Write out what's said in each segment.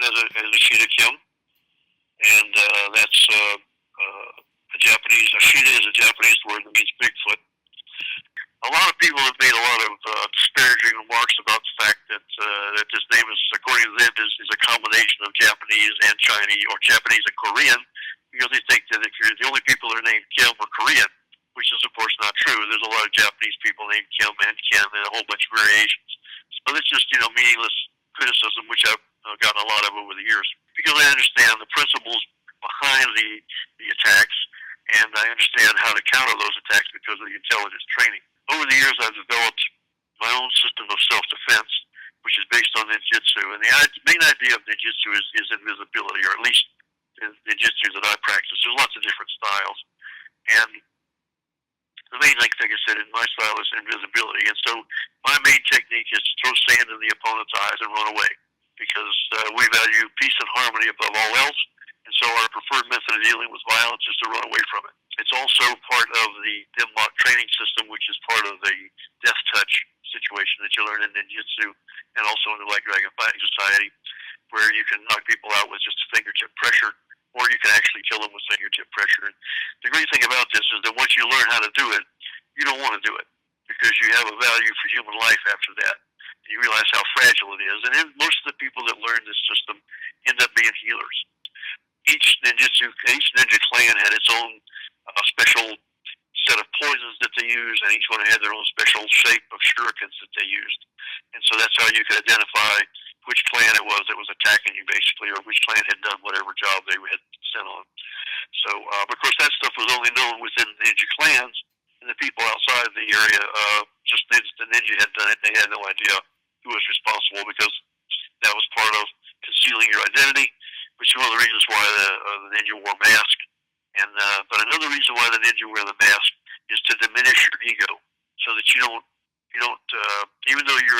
as Ashida Kim, and that's a Japanese. Ashida is a Japanese word that means Bigfoot. A lot of people have made a lot of disparaging remarks about the fact that that this name is, according to them, is a combination of Japanese and Chinese, or Japanese and Korean, because they think that if you're the only people that are named Kim are Korean, which is of course not true. There's a lot of Japanese people named Kim and Ken and a whole bunch of variations. So it's just meaningless criticism, which I've gotten a lot of over the years, because I understand the principles behind the attacks, and I understand how to counter those attacks because of the intelligence training. Over the years, I've developed my own system of self-defense, which is based on ninjutsu. And the main idea of ninjutsu is invisibility, or at least the ninjutsu that I practice. There's lots of different styles. And the main thing, like I said, in my style is invisibility. And so my main technique is to throw sand in the opponent's eyes and run away, because we value peace and harmony above all else. And so our preferred method of dealing with violence is to run away from it. It's also part of the Dimlock training system, which is part of the death touch situation that you learn in ninjutsu, and also in the Black Dragon Fighting Society, where you can knock people out with just fingertip pressure, or you can actually kill them with fingertip pressure. And the great thing about this is that once you learn how to do it, you don't want to do it, because you have a value for human life after that. You realize how fragile it is. And then most of the people that learn this system end up being healers. Each ninja clan had its own special set of poisons that they used, and each one had their own special shape of shurikens that they used. And so that's how you could identify which clan it was that was attacking you, basically, or which clan had done whatever job they had sent on. So, of course, that stuff was only known within the ninja clans, and the people outside the area, just the ninja had done it. They had no idea who was responsible, because that was part of concealing your identity, which is one of the reasons why the ninja wore a mask. And but another reason why the ninja wear the mask is to diminish your ego, so that you don't even though you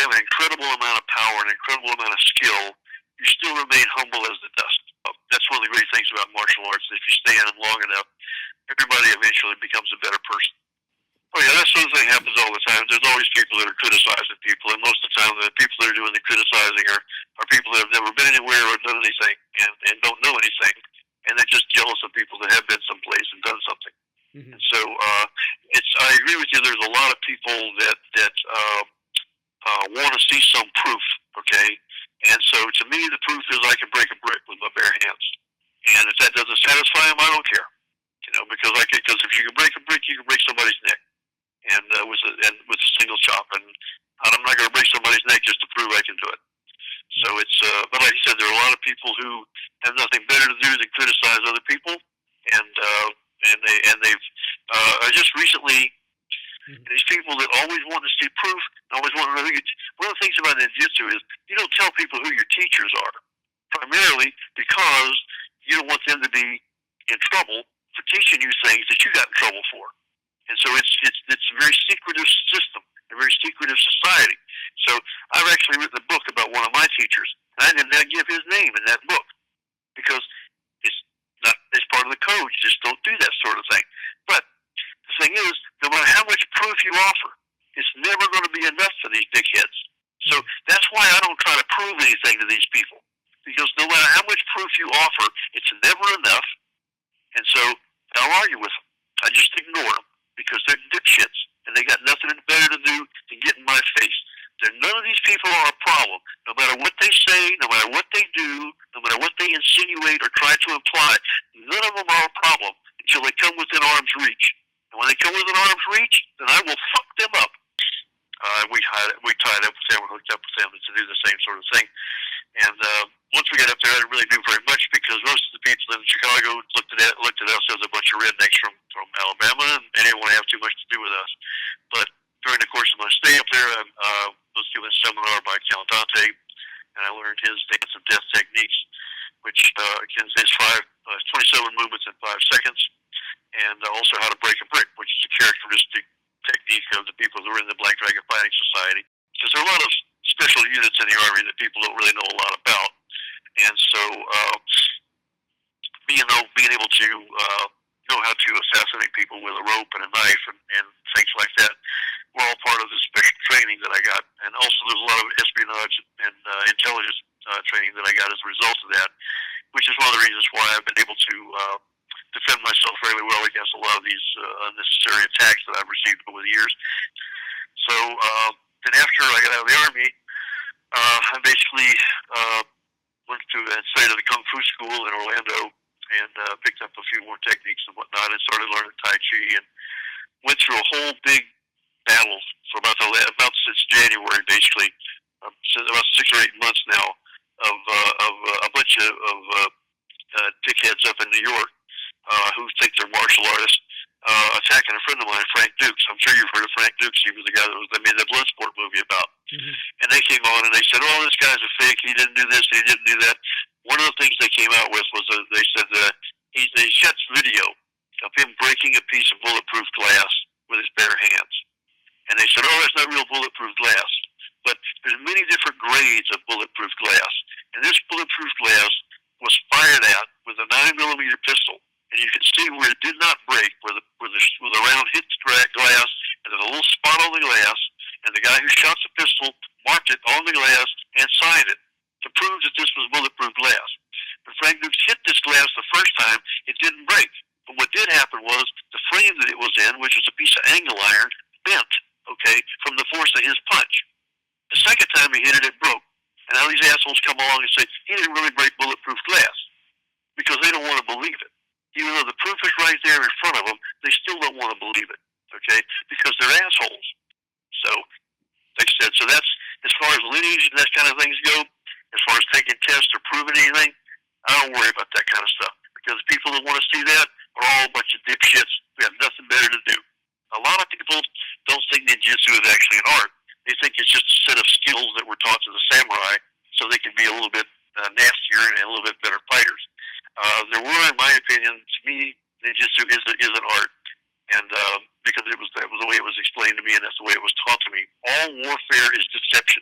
have an incredible amount of power, an incredible amount of skill, you still remain humble as the dust. That's one of the great things about martial arts. If you stay in them long enough, everybody eventually becomes a better person. Oh yeah, that sort of thing happens all the time. There's always people that are criticizing people, and most of the time the people that are doing the criticizing are people that have never been anywhere or done anything, and don't know anything, and they're just jealous of people that have been someplace and done something. Mm-hmm. And so I agree with you. There's a lot of people that want to see some proof. Okay, and so to me the proof is I can break a brick with my bare hands, and if that doesn't satisfy them, I don't care. Because if you can break a brick, you can break somebody's neck, and with a single chop. And I'm not going to break somebody's neck just to prove I can do it. So it's, but like I said, there are a lot of people who have nothing better to do than criticize other people, and they've just recently, these people that always want to see proof, always want to know one of the things about ninjutsu is you don't tell people who your teachers are, primarily because you don't want them to be in trouble for teaching you things that you got in trouble for. And so it's a very secretive system, a very secretive society. So I've actually written a book about one of my teachers, and I did not give his name in that book, because it's part of the code. You just don't do that sort of thing. But the thing is, no matter how much proof you offer, it's never going to be enough for these big heads. So that's why I don't try to prove anything to these people, because no matter how much proof you offer, it's never enough. And so I don't argue with them. I just ignore them, because they're dipshits, and they got nothing better to do than get in my face. None of these people are a problem. No matter what they say, no matter what they do, no matter what they insinuate or try to imply, none of them are a problem until they come within arm's reach. And when they come within arm's reach, then I will fuck them up. We tied up with them, we hooked up with them to do the same sort of thing. And once we got up there, I didn't really do very much, because most of the people in Chicago looked at us as a bunch of rednecks from Alabama, and they didn't want to have too much to do with us. But during the course of my stay up there, I was given a seminar by Calendante, and I learned his dance of death techniques, which again is 27 movements in 5 seconds, and also how to break a brick, which is a characteristic technique of the people who are in the Black Dragon Fighting Society. Because there are a lot of special units in the Army that people don't really know a lot about, and so being able to know how to assassinate people with a rope and a knife and things like that were all part of the special training that I got. And also there's a lot of espionage and intelligence training that I got as a result of that, which is one of the reasons why I've been able to defend myself fairly well against a lot of these unnecessary attacks that I've received over the years. So then after I got out of the Army, I basically went to and studied at the Kung Fu school in Orlando and picked up a few more techniques and whatnot and started learning Tai Chi and went through a whole big battle for about since January, basically, since about 6 or 8 months now, of a bunch of dickheads up in New York who think they're martial artists, attacking a friend of mine, Frank Dukes. I'm sure you've heard of Frank Dukes. He was the guy that made that Bloodsport movie about. Mm-hmm. And they came on and they said, "Oh, this guy's a fake. He didn't do this. He didn't do that." One of the things they came out with was they said they shot video of him breaking a piece of bulletproof glass with his bare hands. And they said, "Oh, that's not real bulletproof glass." But there's many different grades of bulletproof glass. And this bulletproof glass was fired at with a 9mm pistol. And you can see where it did not break, where the round hit the glass, and there's a little spot on the glass, and the guy who shot the pistol marked it on the glass and signed it to prove that this was bulletproof glass. When Frank Dukes hit this glass the first time, it didn't break. But what did happen was the frame that it was in, which was a piece of angle iron, bent, okay, from the force of his punch. The second time he hit it, it broke. And now these assholes come along and say, he didn't really break bulletproof glass, because they don't want to believe it. Even though the proof is right there in front of them, they still don't want to believe it, okay, because they're assholes. So, like I said, so that's, as far as lineage and that kind of things go, as far as taking tests or proving anything, I don't worry about that kind of stuff, because the people that want to see that are all a bunch of dipshits who have nothing better to do. A lot of people don't think ninjutsu is actually an art. They think it's just a set of skills that were taught to the samurai so they can be a little bit nastier and a little bit better fighters. There were, in my opinion, to me, ninjutsu is an art, and because that was the way it was explained to me, and that's the way it was taught to me. All warfare is deception,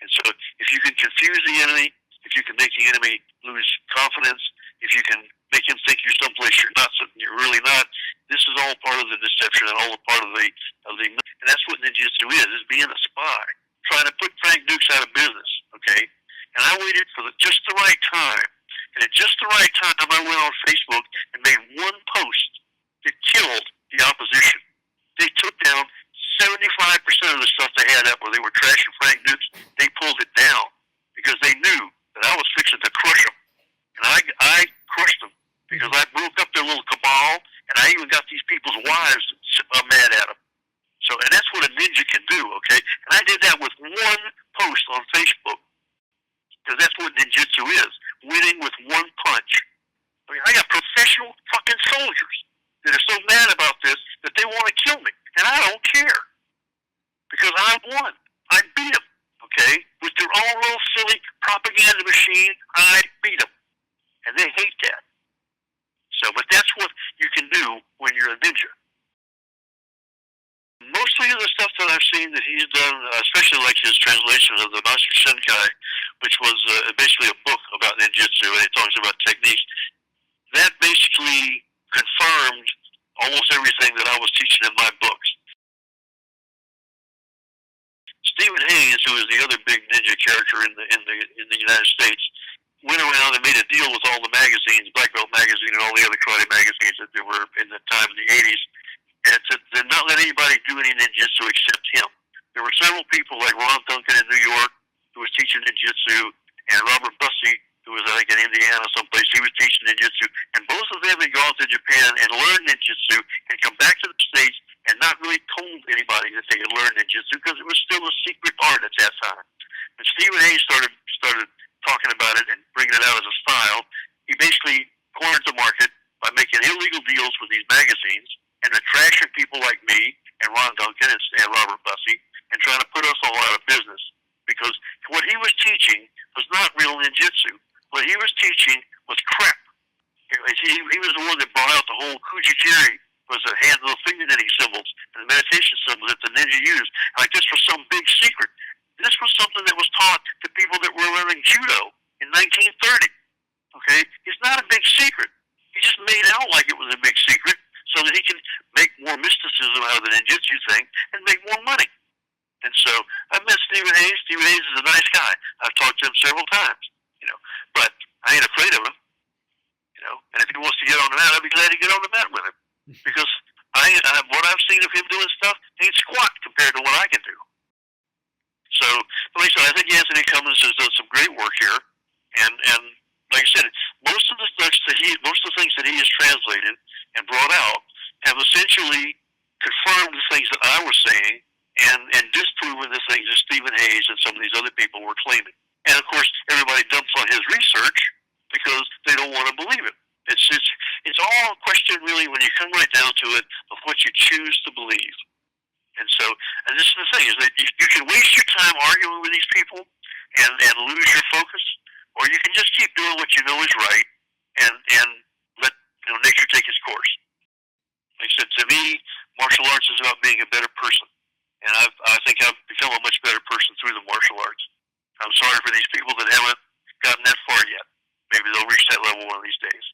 and so if you can confuse the enemy, if you can make the enemy lose confidence, if you can make him think you're someplace you're not, something you're really not, this is all part of the deception and all a part of the, and that's what ninjutsu is being a spy, trying to put Frank Dukes out of business, okay? And I waited for just the right time. And at just the right time, I went on Facebook and made one post that killed the opposition. They took down 75% of the stuff they had up where they were trashing Frank Dukes. They pulled it down because they knew that I was fixing to crush them. And I crushed them because I broke up their little cabal, and I even got these people's wives mad at them. So, and that's what a ninja can do, okay? And I did that with one post on Facebook, because that's what ninjutsu is, winning with one punch. I mean, I got professional fucking soldiers that are so mad about this that they want to kill me, and I don't care, because I won. I beat them, okay? With their own little silly propaganda machine, I beat them, and they hate that. So, but that's what you can do when you're a ninja. Mostly of the stuff that I've seen that he's done, especially like his translation of the Master Senkai, which was basically a book about ninjutsu, and it talks about techniques, that basically confirmed almost everything that I was teaching in my books. Stephen Hayes, who is the other big ninja character in the United States, went around and made a deal with all the magazines, Black Belt Magazine and all the other karate magazines that there were in the time in the 80s, and to not let anybody do any ninjutsu except him. There were several people like Ron Duncan in New York who was teaching ninjutsu, and Robert Bussey, who was, I think, in Indiana someplace, he was teaching ninjutsu, and both of them had gone to Japan and learned ninjutsu and come back to the States and not really told anybody that they had learned ninjutsu because it was still a secret art at that time. When Stephen Hayes started talking about it and bringing it out as a style, he basically cornered the market by making illegal deals with these magazines and then trashing people like me and Ron Duncan and Robert Bussey and trying to put us all out of business. Because what he was teaching was not real ninjutsu. What he was teaching was crap. He was the one that brought out the whole Kujikiri, was the hand of the fingerknitting symbols and the meditation symbols that the ninja used. Like this was some big secret. This was something that was taught to people that were learning judo in 1930. Okay? It's not a big secret. He just made out like it was a big secret so that he can make more mysticism out of the ninjutsu thing and make more money. And so I met Stephen Hayes. Stephen Hayes is a nice guy. I've talked to him several times. I ain't afraid of him, you know. And if he wants to get on the mat, I'd be glad to get on the mat with him, because what I've seen of him doing stuff ain't squat compared to what I can do. So, like I said, I think Anthony Cummins has done some great work here, and like I said, most of the things that he has translated and brought out have essentially confirmed the things that I was saying, and disproven the things that Stephen Hayes and some of these other people were claiming. And of course, everybody dumps on his research because they don't want to believe it. It's all a question, really, when you come right down to it, of what you choose to believe. And so, and this is the thing, is that you can waste your time arguing with these people and lose your focus, or you can just keep doing what you know is right and let nature take its course. Like I said, to me, martial arts is about being a better person, and I think I've become a much better person through the martial arts. I'm sorry for these people that haven't gotten that far yet. Maybe they'll reach that level one of these days.